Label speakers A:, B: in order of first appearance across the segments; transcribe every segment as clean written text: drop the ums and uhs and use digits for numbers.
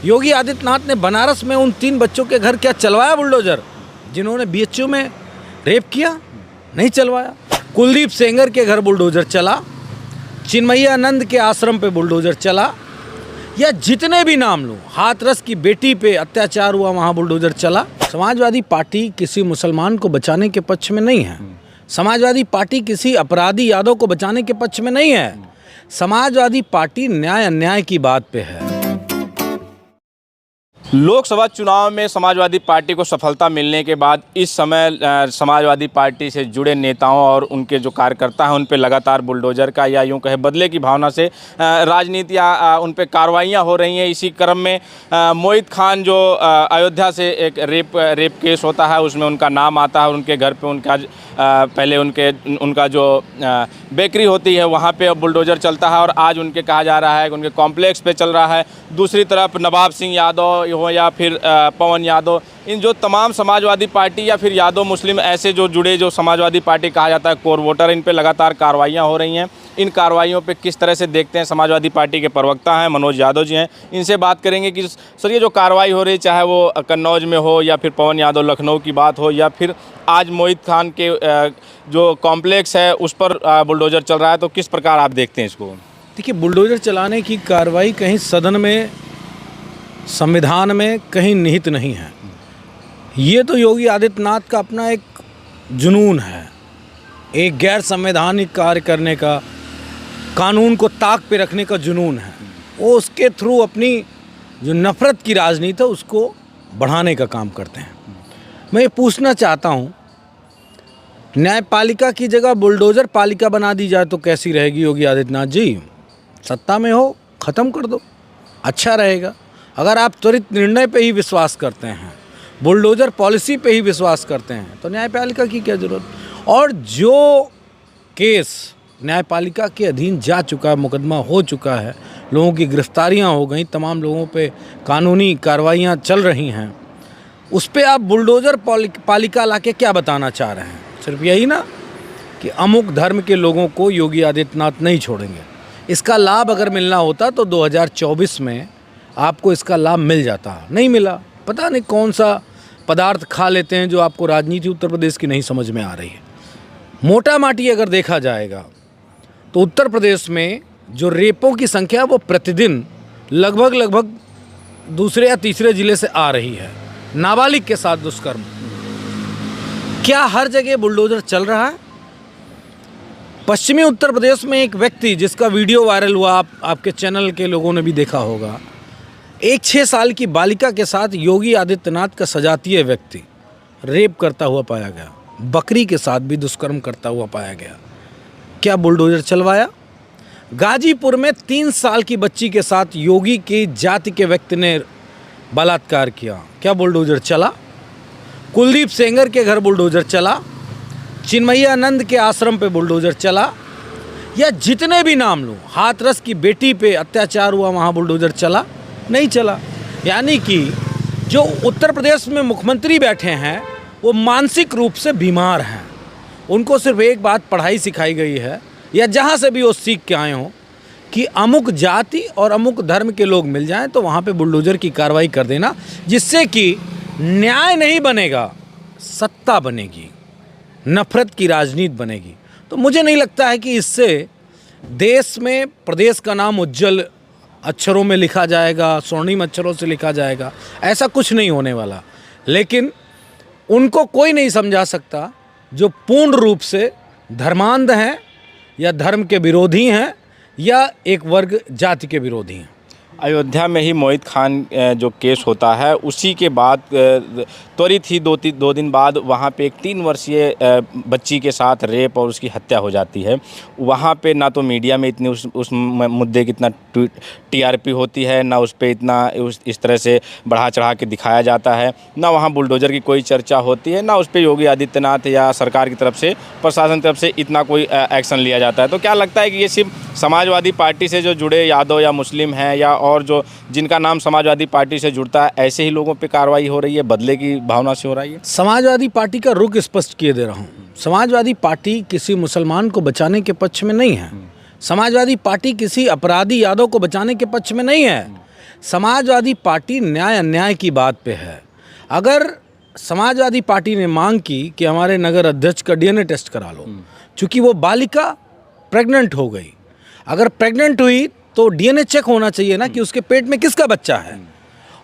A: योगी आदित्यनाथ ने बनारस में उन 3 बच्चों के घर क्या चलवाया बुलडोजर, जिन्होंने बीएचयू में रेप किया? नहीं चलवाया। कुलदीप सेंगर के घर बुलडोजर चला, चिन्मयानंद के आश्रम पे बुलडोजर चला, या जितने भी नाम लो, हाथरस की बेटी पे अत्याचार हुआ वहाँ बुलडोजर चला। समाजवादी पार्टी किसी मुसलमान को बचाने के पक्ष में नहीं है। समाजवादी पार्टी किसी अपराधी यादव को बचाने के पक्ष में नहीं है। समाजवादी पार्टी न्याय अन्याय की बात पे है।
B: लोकसभा चुनाव में समाजवादी पार्टी को सफलता मिलने के बाद इस समय समाजवादी पार्टी से जुड़े नेताओं और उनके जो कार्यकर्ता हैं उन पे लगातार बुलडोजर का या यूं कहे बदले की भावना से राजनीति उन पे कार्रवाइयाँ हो रही हैं। इसी क्रम में मोहित खान जो अयोध्या से एक रेप केस होता है उसमें उनका नाम आता है। उनके घर पे उनका पहले उनका जो बेकरी होती है वहाँ पे बुलडोजर चलता है और आज उनके कहा जा रहा है कि उनके कॉम्प्लेक्स पे चल रहा है। दूसरी तरफ नवाब सिंह यादव हो या फिर पवन यादव, इन जो तमाम समाजवादी पार्टी या फिर यादव मुस्लिम ऐसे जो जुड़े जो समाजवादी पार्टी कहा जाता है कोर वोटर, इन पे लगातार कार्रवाइयाँ हो रही हैं। इन कार्रवाइयों पे किस तरह से देखते हैं समाजवादी पार्टी के प्रवक्ता हैं मनोज यादव जी हैं, इनसे बात करेंगे कि सर ये जो कार्रवाई हो रही है चाहे वो कन्नौज में हो या फिर पवन यादव लखनऊ की बात हो या फिर आज मोहित खान के जो कॉम्प्लेक्स है उस पर बुलडोजर चल रहा है, तो किस प्रकार आप देखते हैं इसको?
A: देखिए, बुलडोजर चलाने की कार्रवाई कहीं सदन में, संविधान में कहीं निहित नहीं है। ये तो योगी आदित्यनाथ का अपना एक जुनून है, एक गैर संवैधानिक कार्य करने का, कानून को ताक पे रखने का जुनून है। वो उसके थ्रू अपनी जो नफ़रत की राजनीति है उसको बढ़ाने का काम करते हैं। मैं ये पूछना चाहता हूँ, न्यायपालिका की जगह बुलडोज़र पालिका बना दी जाए तो कैसी रहेगी योगी आदित्यनाथ जी? सत्ता में हो, ख़त्म कर दो, अच्छा रहेगा। अगर आप त्वरित निर्णय पे ही विश्वास करते हैं, बुलडोज़र पॉलिसी पे ही विश्वास करते हैं, तो न्यायपालिका की क्या ज़रूरत? और जो केस न्यायपालिका के अधीन जा चुका है, मुकदमा हो चुका है, लोगों की गिरफ्तारियां हो गई, तमाम लोगों पे कानूनी कार्रवाइयां चल रही हैं, उस पे आप बुलडोज़र पालिका लाके क्या बताना चाह रहे हैं? सिर्फ यही ना कि अमुक धर्म के लोगों को योगी आदित्यनाथ नहीं छोड़ेंगे। इसका लाभ अगर मिलना होता तो 2024 में आपको इसका लाभ मिल जाता, नहीं मिला। पता नहीं कौन सा पदार्थ खा लेते हैं जो आपको राजनीति उत्तर प्रदेश की नहीं समझ में आ रही है। मोटा माटी अगर देखा जाएगा तो उत्तर प्रदेश में जो रेपों की संख्या वो प्रतिदिन लगभग दूसरे या तीसरे ज़िले से आ रही है। नाबालिग के साथ दुष्कर्म, क्या हर जगह बुलडोज़र चल रहा है? पश्चिमी उत्तर प्रदेश में एक व्यक्ति जिसका वीडियो वायरल हुआ, आपके चैनल के लोगों ने भी देखा होगा, एक 6 साल की बालिका के साथ योगी आदित्यनाथ का सजातीय व्यक्ति रेप करता हुआ पाया गया, बकरी के साथ भी दुष्कर्म करता हुआ पाया गया। क्या बुलडोज़र चलवाया? गाजीपुर में 3 साल की बच्ची के साथ योगी की जाति के व्यक्ति ने बलात्कार किया, क्या बुलडोज़र चला? कुलदीप सेंगर के घर बुलडोज़र चला, चिन्मयानंद के आश्रम पे बुलडोज़र चला, या जितने भी नाम लो, हाथरस की बेटी पे अत्याचार हुआ वहाँ बुलडोज़र चला? नहीं चला। यानी कि जो उत्तर प्रदेश में मुख्यमंत्री बैठे हैं वो मानसिक रूप से बीमार हैं। उनको सिर्फ एक बात पढ़ाई सिखाई गई है, या जहाँ से भी वो सीख के आए हों, कि अमुक जाति और अमुक धर्म के लोग मिल जाएं तो वहाँ पे बुलडोज़र की कार्रवाई कर देना, जिससे कि न्याय नहीं बनेगा, सत्ता बनेगी, नफ़रत की राजनीति बनेगी। तो मुझे नहीं लगता है कि इससे देश में प्रदेश का नाम उज्जवल अक्षरों में लिखा जाएगा, स्वर्णिम अक्षरों से लिखा जाएगा, ऐसा कुछ नहीं होने वाला। लेकिन उनको कोई नहीं समझा सकता जो पूर्ण रूप से धर्मांध हैं या धर्म के विरोधी हैं या एक वर्ग जाति के विरोधी हैं।
B: अयोध्या में ही मोहित खान जो केस होता है उसी के बाद त्वरित ही दो दिन बाद वहाँ पे एक 3 वर्षीय बच्ची के साथ रेप और उसकी हत्या हो जाती है। वहाँ पे ना तो मीडिया में इतनी उस मुद्दे की इतना टीआरपी होती है, ना उस पर इतना इस तरह से बढ़ा चढ़ा के दिखाया जाता है, ना वहाँ बुलडोज़र की कोई चर्चा होती है, ना उस पर योगी आदित्यनाथ या सरकार की तरफ से, प्रशासन की तरफ से इतना कोई एक्शन लिया जाता है। तो क्या लगता है कि ये सिर्फ समाजवादी पार्टी से जो जुड़े यादव या मुस्लिम हैं या और जो जिनका नाम समाजवादी पार्टी से जुड़ता है ऐसे ही लोगों पे कार्रवाई हो रही है, बदले की भावना से हो रही है?
A: समाजवादी पार्टी का रुख स्पष्ट किए दे रहा हूँ। समाजवादी पार्टी किसी मुसलमान को बचाने के पक्ष में नहीं है। समाजवादी पार्टी किसी अपराधी यादव को बचाने के पक्ष में नहीं है। समाजवादी पार्टी न्याय अन्याय की बात पे है। अगर समाजवादी पार्टी ने मांग की कि हमारे नगर अध्यक्ष का डीएनए टेस्ट करा लो, चूँकि वो बालिका प्रेग्नेंट हो गई, अगर प्रेग्नेंट हुई तो डीएनए चेक होना चाहिए ना कि उसके पेट में किसका बच्चा है।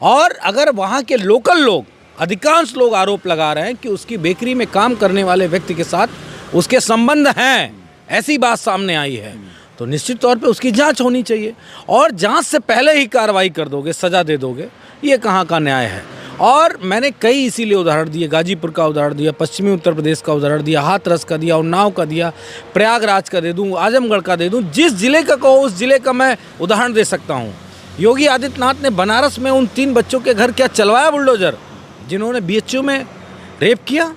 A: और अगर वहाँ के लोकल लोग, अधिकांश लोग आरोप लगा रहे हैं कि उसकी बेकरी में काम करने वाले व्यक्ति के साथ उसके संबंध हैं, ऐसी बात सामने आई है, तो निश्चित तौर पे उसकी जांच होनी चाहिए। और जांच से पहले ही कार्रवाई कर दोगे, सज़ा दे दोगे, ये कहाँ का न्याय है। और मैंने कई इसीलिए उदाहरण दिए, गाजीपुर का उदाहरण दिया, पश्चिमी उत्तर प्रदेश का उदाहरण दिया, हाथरस का दिया, उन्नाव का दिया, प्रयागराज का दे दूँ, आजमगढ़ का दे दूँ, जिस ज़िले का कहो उस ज़िले का मैं उदाहरण दे सकता हूँ। योगी आदित्यनाथ ने बनारस में उन 3 बच्चों के घर क्या चलवाया बुलडोज़र, जिन्होंने बीएचयू में रेप किया?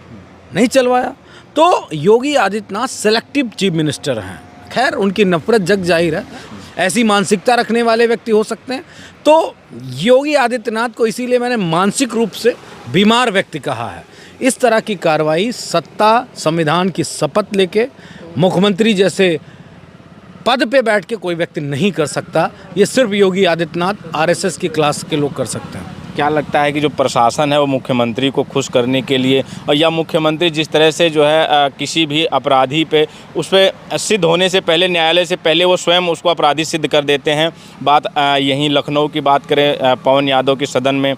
A: नहीं चलवाया। तो Yogi Adityanath selective chief minister हैं। खैर, उनकी नफरत जग जाहिर है, ऐसी मानसिकता रखने वाले व्यक्ति हो सकते हैं। तो योगी आदित्यनाथ को इसीलिए मैंने मानसिक रूप से बीमार व्यक्ति कहा है। इस तरह की कार्रवाई सत्ता, संविधान की शपथ लेके मुख्यमंत्री जैसे पद पे बैठ के कोई व्यक्ति नहीं कर सकता। ये सिर्फ योगी आदित्यनाथ आरएसएस की क्लास के लोग कर सकते हैं।
B: क्या लगता है कि जो प्रशासन है वो मुख्यमंत्री को खुश करने के लिए, और या मुख्यमंत्री जिस तरह से जो है किसी भी अपराधी पे उस पर सिद्ध होने से पहले, न्यायालय से पहले वो स्वयं उसको अपराधी सिद्ध कर देते हैं। बात यहीं लखनऊ की बात करें, पवन यादव के सदन में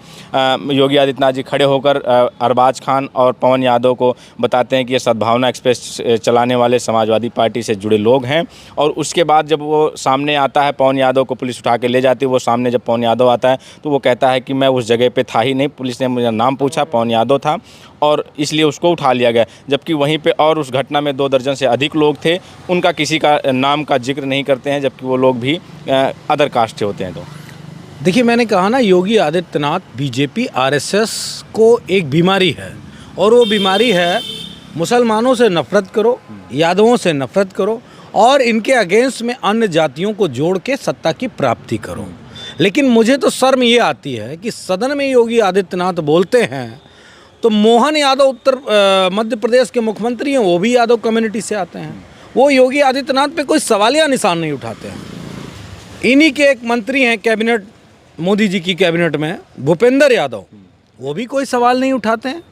B: योगी आदित्यनाथ जी खड़े होकर अरबाज खान और पवन यादव को बताते हैं कि ये सद्भावना एक्सप्रेस चलाने वाले समाजवादी पार्टी से जुड़े लोग हैं। और उसके बाद जब वो सामने आता है, पवन यादव को पुलिस उठा के ले जाती है, वो सामने जब पवन यादव आता है तो वो कहता है कि मैं उस जगह पे था ही नहीं, पुलिस ने मुझे नाम पूछा, पवन यादव था और इसलिए उसको उठा लिया गया। जबकि वहीं पे और उस घटना में 2 दर्जन से अधिक लोग थे, उनका किसी का नाम का जिक्र नहीं करते हैं, जबकि वो लोग भी अदर कास्ट के होते हैं। तो
A: देखिए, मैंने कहा ना, योगी आदित्यनाथ, बीजेपी, आरएसएस को एक बीमारी है, और वो बीमारी है मुसलमानों से नफरत करो, यादवों से नफरत करो और इनके अगेंस्ट में अन्य जातियों को जोड़ के सत्ता की प्राप्ति करो। लेकिन मुझे तो शर्म ये आती है कि सदन में योगी आदित्यनाथ बोलते हैं तो मोहन यादव मध्य प्रदेश के मुख्यमंत्री हैं, वो भी यादव कम्युनिटी से आते हैं, वो योगी आदित्यनाथ पे कोई सवालिया निशान नहीं उठाते हैं। इन्हीं के एक मंत्री हैं कैबिनेट, मोदी जी की कैबिनेट में, भूपेंद्र यादव, वो भी कोई सवाल नहीं उठाते हैं।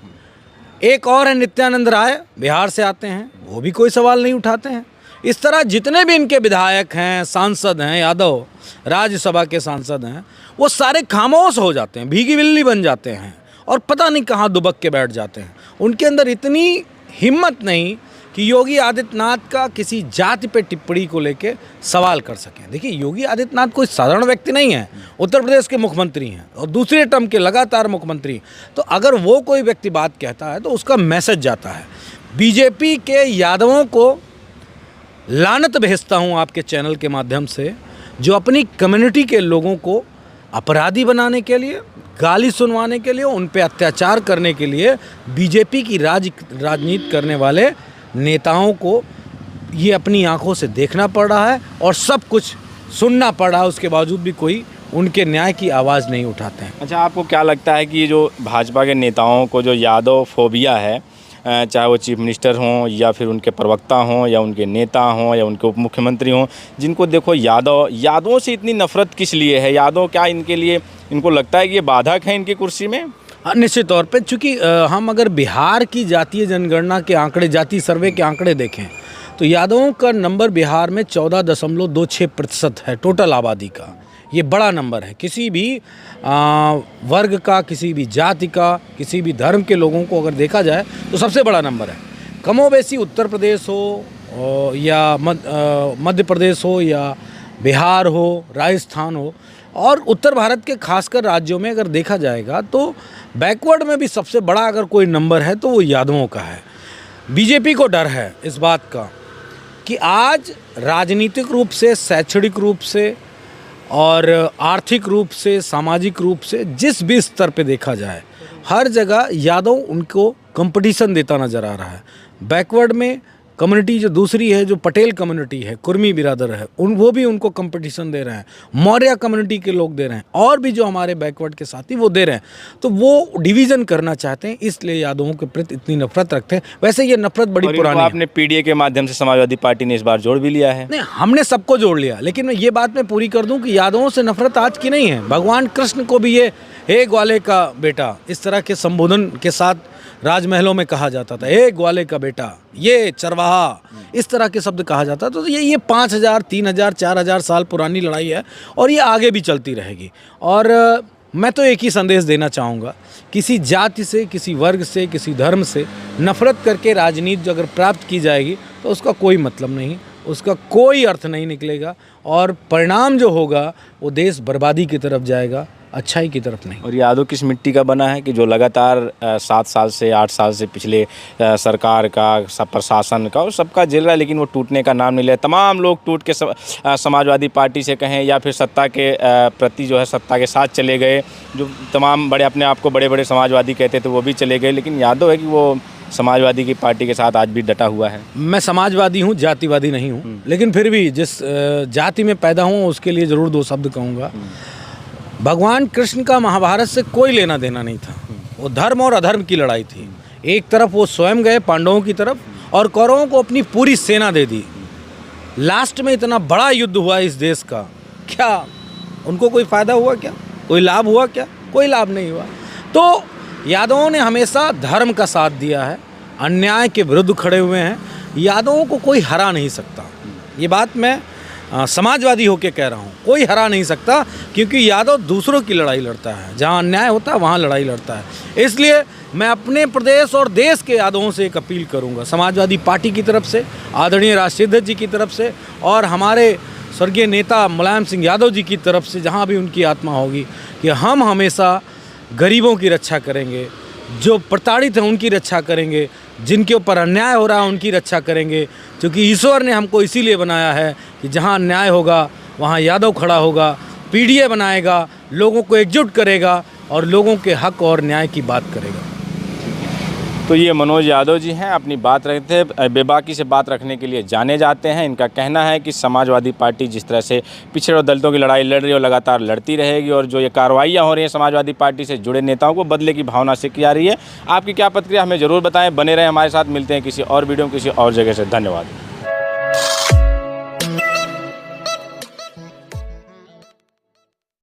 A: एक और है नित्यानंद राय, बिहार से आते हैं, वो भी कोई सवाल नहीं उठाते हैं। इस तरह जितने भी इनके विधायक हैं, सांसद हैं, यादव राज्यसभा के सांसद हैं, वो सारे खामोश हो जाते हैं, भीगी बिल्ली बन जाते हैं और पता नहीं कहाँ दुबक के बैठ जाते हैं। उनके अंदर इतनी हिम्मत नहीं कि योगी आदित्यनाथ का किसी जाति पे टिप्पणी को लेके सवाल कर सकें। देखिए, योगी आदित्यनाथ कोई साधारण व्यक्ति नहीं है, उत्तर प्रदेश के मुख्यमंत्री हैं और दूसरे टर्म के लगातार मुख्यमंत्री। तो अगर वो कोई व्यक्ति बात कहता है तो उसका मैसेज जाता है। बीजेपी के यादवों को लानत भेजता हूँ आपके चैनल के माध्यम से, जो अपनी कम्युनिटी के लोगों को अपराधी बनाने के लिए, गाली सुनवाने के लिए, उन पे अत्याचार करने के लिए बीजेपी की राजनीति करने वाले नेताओं को ये अपनी आंखों से देखना पड़ रहा है और सब कुछ सुनना पड़ रहा है, उसके बावजूद भी कोई उनके न्याय की आवाज़ नहीं उठाते हैं।
B: अच्छा, आपको क्या लगता है कि जो भाजपा के नेताओं को जो यादव फोबिया है, चाहे वो चीफ मिनिस्टर हों या फिर उनके प्रवक्ता हों या उनके नेता हों या उनके उप मुख्यमंत्री हों, जिनको देखो यादवों से इतनी नफरत किस लिए है? यादव क्या इनके लिए, इनको लगता है कि ये बाधक है इनकी कुर्सी में?
A: निश्चित तौर पे, चूँकि हम अगर बिहार की जातीय जनगणना के आंकड़े, जातीय सर्वे के आंकड़े देखें तो यादवों का नंबर बिहार में 14.26% है टोटल आबादी का। ये बड़ा नंबर है। किसी भी वर्ग का, किसी भी जाति का, किसी भी धर्म के लोगों को अगर देखा जाए तो सबसे बड़ा नंबर है। कमोबेशी उत्तर प्रदेश हो या मध्य प्रदेश हो या बिहार हो, राजस्थान हो, और उत्तर भारत के खासकर राज्यों में अगर देखा जाएगा तो बैकवर्ड में भी सबसे बड़ा अगर कोई नंबर है तो वो यादवों का है। बीजेपी को डर है इस बात का कि आज राजनीतिक रूप से, शैक्षणिक रूप से और आर्थिक रूप से, सामाजिक रूप से, जिस भी स्तर पे देखा जाए, हर जगह यादव उनको कंपटीशन देता नज़र आ रहा है। बैकवर्ड में कम्युनिटी जो दूसरी है, जो पटेल कम्युनिटी है, कुर्मी बिरादर है, वो भी उनको कंपटीशन दे रहे हैं, मौर्य कम्युनिटी के लोग दे रहे हैं, और भी जो हमारे बैकवर्ड के साथी वो दे रहे हैं। तो वो डिवीज़न करना चाहते हैं, इसलिए यादवों के प्रति इतनी नफरत रखते हैं। वैसे ये नफरत बड़ी पुरानी है।
B: आपने पीडीए के माध्यम से समाजवादी पार्टी ने इस बार जोड़ भी लिया है।
A: नहीं, हमने सबको जोड़ लिया, लेकिन मैं ये बात मैं पूरी कर दूं कि यादवों से नफरत आज की नहीं है। भगवान कृष्ण को भी ये हे ग्वाले का बेटा इस तरह के संबोधन के साथ राजमहलों में कहा जाता था। हे ग्वाले का बेटा, ये चरवाहा, इस तरह के शब्द कहा जाता था। तो ये 5000, 3000, 4000 साल पुरानी लड़ाई है और ये आगे भी चलती रहेगी। और मैं तो एक ही संदेश देना चाहूँगा, किसी जाति से, किसी वर्ग से, किसी धर्म से नफरत करके राजनीति अगर प्राप्त की जाएगी तो उसका कोई मतलब नहीं, उसका कोई अर्थ नहीं निकलेगा, और परिणाम जो होगा वो देश बर्बादी की तरफ जाएगा, अच्छाई की तरफ नहीं।
B: और यादव किस मिट्टी का बना है कि जो लगातार 7 साल से 8 साल से पिछले सरकार का, सब प्रशासन का और सबका झेल रहा है, लेकिन वो टूटने का नाम नहीं ले। तमाम लोग टूट के समाजवादी पार्टी से कहें या फिर सत्ता के प्रति जो है सत्ता के साथ चले गए। जो तमाम बड़े अपने आप को बड़े बड़े समाजवादी कहते थे वो भी चले गए, लेकिन यादव है कि वो समाजवादी की पार्टी के साथ आज भी डटा हुआ है।
A: मैं समाजवादी हूँ, जातिवादी नहीं हूँ, लेकिन फिर भी जिस जाति में पैदा हूँ उसके लिए ज़रूर 2 शब्द कहूँगा। भगवान कृष्ण का महाभारत से कोई लेना देना नहीं था। वो धर्म और अधर्म की लड़ाई थी। एक तरफ वो स्वयं गए पांडवों की तरफ और कौरवों को अपनी पूरी सेना दे दी। लास्ट में इतना बड़ा युद्ध हुआ इस देश का, क्या उनको कोई फ़ायदा हुआ? क्या कोई लाभ हुआ? क्या कोई लाभ नहीं हुआ। तो यादवों ने हमेशा धर्म का साथ दिया है, अन्याय के विरुद्ध खड़े हुए हैं। यादवों को कोई हरा नहीं सकता। ये बात मैं समाजवादी होकर कह रहा हूँ, कोई हरा नहीं सकता, क्योंकि यादव दूसरों की लड़ाई लड़ता है। जहाँ अन्याय होता है वहाँ लड़ाई लड़ता है। इसलिए मैं अपने प्रदेश और देश के यादवों से एक अपील करूँगा, समाजवादी पार्टी की तरफ से, आदरणीय राजशेखर जी की तरफ से, और हमारे स्वर्गीय नेता मुलायम सिंह यादव जी की तरफ से, जहाँ भी उनकी आत्मा होगी, कि हम हमेशा गरीबों की रक्षा करेंगे, जो प्रताड़ित हैं उनकी रक्षा करेंगे, जिनके ऊपर अन्याय हो रहा है उनकी रक्षा करेंगे। क्योंकि ईश्वर ने हमको इसीलिए बनाया है कि जहाँ अन्याय होगा वहाँ यादव खड़ा होगा, पीडीए बनाएगा, लोगों को एकजुट करेगा और लोगों के हक और न्याय की बात करेगा।
B: तो ये मनोज यादव जी हैं, अपनी बात रखते थे, बेबाकी से बात रखने के लिए जाने जाते हैं। इनका कहना है कि समाजवादी पार्टी जिस तरह से पिछड़े और दलितों की लड़ाई लड़ रही है और लगातार लड़ती रहेगी, और जो ये कार्रवाइयाँ हो रही हैं समाजवादी पार्टी से जुड़े नेताओं को बदले की भावना से की जा रही है। आपकी क्या प्रतिक्रिया हमें ज़रूर बताएं। बने रहें हमारे साथ, मिलते हैं किसी और वीडियो में किसी और जगह से। धन्यवाद।